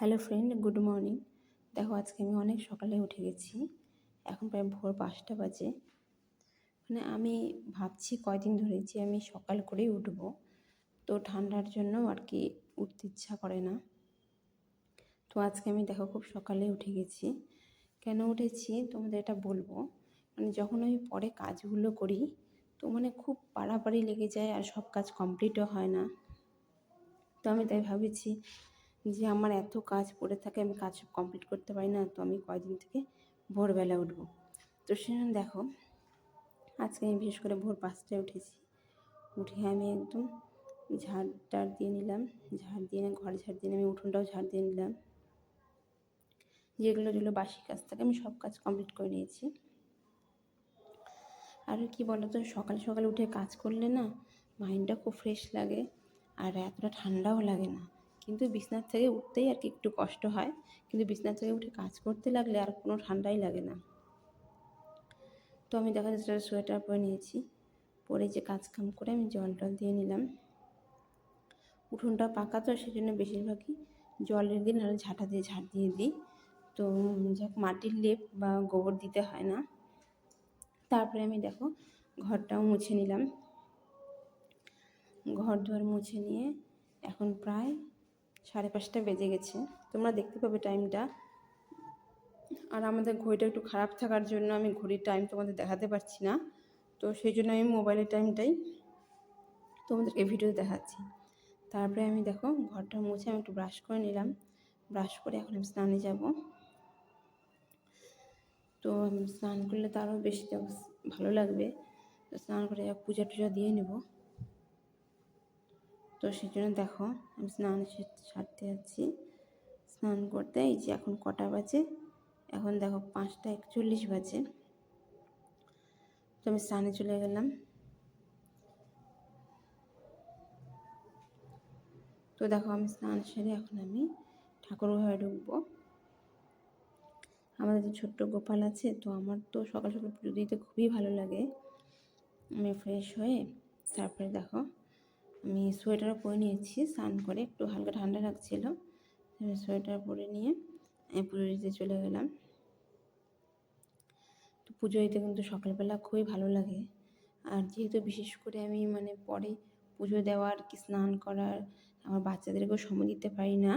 Hello friend, good morning. দেখো, আজকে আমি অনেক সকালে উঠে গেছি। এখন প্রায় ভোর 5টা বাজে। আমি ভাবছি কয়দিন ধরে যে আমি সকাল করেই উঠবো, তো ঠান্ডার জন্য আর কি উঠতে ইচ্ছা করে না। তো আজকে আমি দেখো খুব সকালে উঠে গেছি। কেন উঠেছি তোমাদের এটা বলবো। যখন আমি পরে কাজগুলো করি, তো খুব পাড়াপাড়ি লেগে যায় আর সব কাজ কমপ্লিটও হয় না। তো আমি তাই ভাবেছি যে আমার এত কাজ পড়ে থাকে, আমি কাজ সব কমপ্লিট করতে পারি না, তো আমি কয়দিন থেকে ভোরবেলা উঠবো। তো সেজন্য দেখো, আজকে আমি বিশেষ করে ভোর 5টায় উঠেছি। উঠে আমি একদম ঝাড় দিয়ে নিলাম। ঝাড় দিয়ে ঘর ঝাড় দিয়ে আমি উঠোনটাও ঝাড় দিয়ে নিলাম। যেগুলো বাসি কাজ থাকে আমি সব কাজ কমপ্লিট করে নিয়েছি। আর কি বলতো, সকাল সকাল উঠে কাজ করলে না মাইন্ডটা খুব ফ্রেশ লাগে আর এতটা ঠান্ডাও লাগে না। কিন্তু বিছানার থেকে উঠতেই আর কি একটু কষ্ট হয়, কিন্তু বিছানার থেকে উঠে কাজ করতে লাগলে আর কোনো ঠান্ডাই লাগে না। তো আমি দেখা যাচ্ছে সোয়েটার পরে নিয়েছি, পরে যে কাজ কাম করে আমি জল টল দিয়ে নিলাম। উঠোনটা পাকা, তো সেই জন্য বেশিরভাগই জলের দিন আর ঝাঁটা দিয়ে ঝাড় দিয়ে দিই। তো যাক, মাটির লেপ বা গোবর দিতে হয় না। তারপরে আমি দেখো ঘরটাও মুছে নিলাম। ঘর দুয়ার মুছে নিয়ে এখন প্রায় 5:30 বেজে গেছে। তোমরা দেখতে পাবে টাইমটা। আর আমাদের ঘড়িটা একটু খারাপ থাকার জন্য আমি ঘড়ির টাইম তোমাদের দেখাতে পারছি না, তো সেই জন্য আমি মোবাইলের টাইমটাই তোমাদেরকে ভিডিও দেখাচ্ছি। তারপরে আমি দেখো ঘরটা মুছে আমি একটু ব্রাশ করে নিলাম। ব্রাশ করে এখন আমি স্নানে যাব। তো স্নান করলে তো আরও বেশি ভালো লাগবে। তো স্নান করে পূজা টুজা দিয়ে নেব। তো সেই জন্য দেখো আমি স্নান সারতে যাচ্ছি। স্নান করতে এই যে এখন কটা বাজে, এখন দেখো 5টা 41 বাজে। তো আমি স্নানে চলে গেলাম। তো দেখো আমি স্নান সেরে এখন আমি ঠাকুর ঘরে ঢুকবো। আমাদের যে ছোট্ট গোপাল আছে, তো আমার তো সকাল সকাল পুজো দিতে খুবই ভালো লাগে। আমি ফ্রেশ হয়ে তারপরে দেখো আমি সোয়েটারও পরে নিয়েছি। স্নান করে একটু হালকা ঠান্ডা লাগছিলো, আমি সোয়েটার পরে নিয়ে আমি পুজো দিতে চলে গেলাম। তো পুজো দিতে কিন্তু সকালবেলা খুবই ভালো লাগে। আর যেহেতু বিশেষ করে আমি পরে পুজো দেওয়ার কি স্নান করার আমার বাচ্চাদেরকেও সময় দিতে পারি না,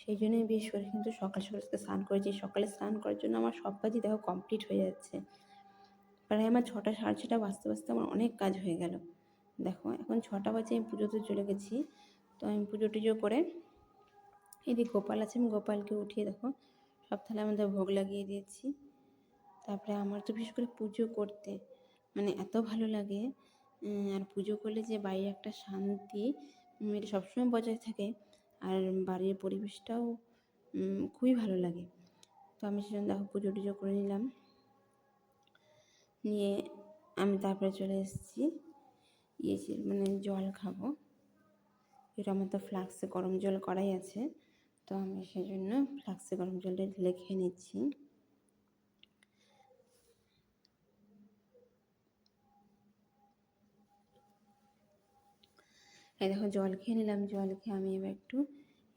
সেই জন্যই বিশেষ করে কিন্তু সকাল সকাল স্নান করেছি। সকালে স্নান করার জন্য আমার সব কাজই দেখো কমপ্লিট হয়ে যাচ্ছে। প্রায় আমার 6টা 6:30 বাজতে বাজতে আমার অনেক কাজ হয়ে গেল। দেখো এখন 6টা বাজে, আমি পুজোতে চলে গেছি। তো আমি পুজো টুজো করে এদিকে গোপাল আছে, আমি গোপালকে উঠিয়ে দেখো সব থালা আমাদের ভোগ লাগিয়ে দিয়েছি। তারপরে আমার তো বিশেষ করে পুজো করতে এত ভালো লাগে। আর পুজো করলে যে বাড়ির একটা শান্তি এটা সবসময় বজায় থাকে, আর বাড়ির পরিবেশটাও খুবই ভালো লাগে। তো আমি সেজন্য দেখো পুজো টুজো করে নিলাম। নিয়ে আমি তারপরে চলে এসেছি জল খাবো। এটা আমার তো ফ্লাক্সে গরম জল করাই আছে, তো আমি সেই জন্য ফ্লাক্সে গরম জলটা ঢেলে খেয়ে নিচ্ছি। এই দেখো জল খেয়ে নিলাম। জল খেয়ে আমি এবার একটু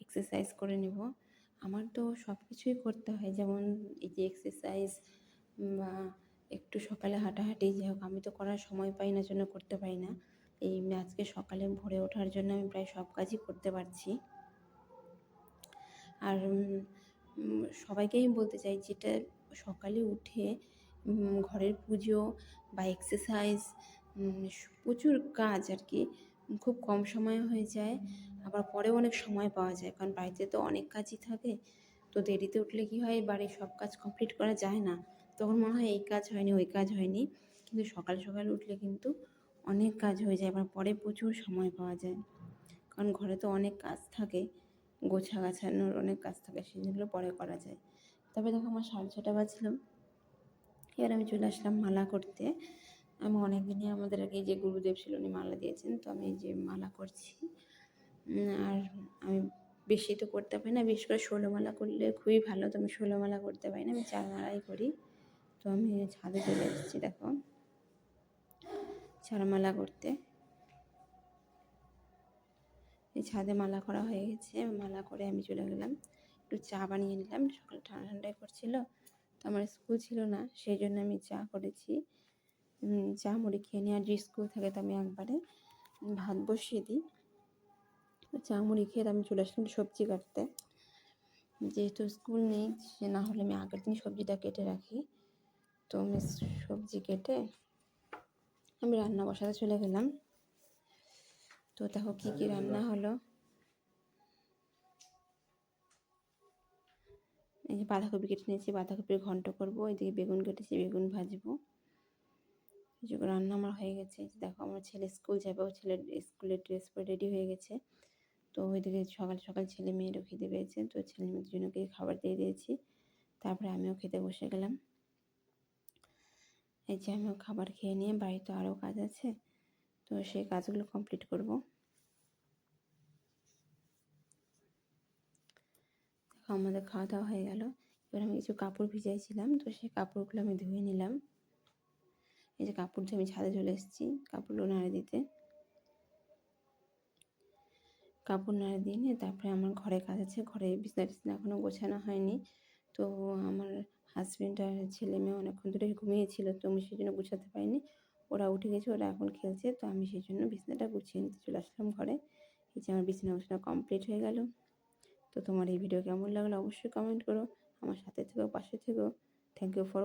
এক্সারসাইজ করে নেব। আমার তো সব কিছুই করতে হয়, যেমন এই যে এক্সারসাইজ বা একটু সকালে হাঁটাহাঁটি, যাই হোক আমি তো করার সময় পাই না, জন্য করতে পারি না। এই আজকে সকালে ভোরে ওঠার জন্য আমি প্রায় সব কাজই করতে পারছি। আর সবাইকেই আমি বলতে চাই, যেটা সকালে উঠে ঘরের পুজো বা এক্সারসাইজ, প্রচুর কাজ আর কি খুব কম সময়ে হয়ে যায়, আবার পরেও অনেক সময় পাওয়া যায়। কারণ বাড়িতে তো অনেক কাজই থাকে, তো দেরিতে উঠলে কি হয়, বাড়ির সব কাজ কমপ্লিট করা যায় না। তখন মনে হয় এই কাজ হয়নি, ওই কাজ হয়নি। কিন্তু সকাল সকাল উঠলে কিন্তু অনেক কাজ হয়ে যায়, আবার পরে প্রচুর সময় পাওয়া যায়। কারণ ঘরে তো অনেক কাজ থাকে, গোছা গাছানোর অনেক কাজ থাকে, সেগুলো পরে করা যায়। তবে দেখো আমার 6:30 বাজলাম। এবার আমি চলে আসলাম মালা করতে। আমি অনেক দিনই আমাদের আগে যে গুরুদেব ছিল উনি মালা দিয়েছেন, তো আমি যে মালা করছি। আর আমি বেশি তো করতে পারি না, বিশেষ করে 16 মালা করলে খুবই ভালো। তো আমি 16 মালা করতে পারি না, আমি 4 মালাই করি। তো আমি ছাদে চলে এসেছি দেখো 4 মালা করতে। এই ছাদে মালা করা হয়ে গেছে, মালা করে আমি চলে গেলাম। একটু চা বানিয়ে নিলাম, সকালে ঠান্ডা ঠান্ডাই করছিল, তো আমার স্কুল ছিল না, সেই জন্য আমি চা করেছি। চা মুড়ি খেয়ে নিয়ে, আর যে স্কুল থাকে তো আমি একবারে ভাত বসিয়ে দিই। চা মুড়ি খেয়ে আমি চলে আসলাম সবজি কাটতে। যেহেতু স্কুল নেই, সে না হলে আমি আগের দিন সবজিটা কেটে রাখি। তো আমি সবজি কেটে আমি রান্না বসাতে চলে গেলাম। তো দেখো কী কী রান্না হলো। এই যে বাঁধাকপি কেটে নিয়েছি, বাঁধাকপির ঘন্ট করবো। এদিকে বেগুন কেটেছি, বেগুন ভাজবো। যেগুলো রান্না আমার হয়ে গেছে। দেখো আমার ছেলে স্কুল যাবে, ও ছেলের স্কুলের ড্রেস পরে রেডি হয়ে গেছে। তো ওইদিকে সকাল সকাল ছেলে মেয়েরও খিদে পেয়েছে, তো ছেলে মেয়ের দুজনকে খাবার দিয়ে দিয়েছি। তারপরে আমিও খেতে বসে গেলাম। এই যে আমিও খাবার খেয়ে নিয়ে, বাড়িতে আরও কাজ আছে, তো সেই কাজগুলো কমপ্লিট করব। দেখো আমাদের খাওয়া দাওয়া হয়ে গেল। এবার আমি কিছু কাপড় ভিজাইছিলাম, তো সেই কাপড়গুলো আমি ধুয়ে নিলাম। এই যে কাপড় ধুয়ে আমি ছাদে চলে এসেছি কাপড়গুলো নাড়ে দিতে। কাপড় নাড়ে দিয়ে নিয়ে তারপরে আমার ঘরে কাজ আছে, ঘরে বিছনা টিছনা এখনও গোছানো হয়নি। তো আমার হাজব্যান্ড আর ছেলে মেয়ে অনেকক্ষণ ধরে ঘুমিয়েছিল, তো আমি সেই জন্য গুছাতে পারিনি। ওরা উঠে গেছে, ওরা এখন খেলছে, তো আমি সেই জন্য বিছনাটা গুছিয়ে নিতে চলে আসলাম ঘরে। এই যে আমার বিছানা গোছানো কমপ্লিট হয়ে গেল। তো তোমার এই ভিডিও কেমন লাগলো অবশ্যই কমেন্ট করো। আমার সাথে থেকো, পাশে থেকো। Thank you for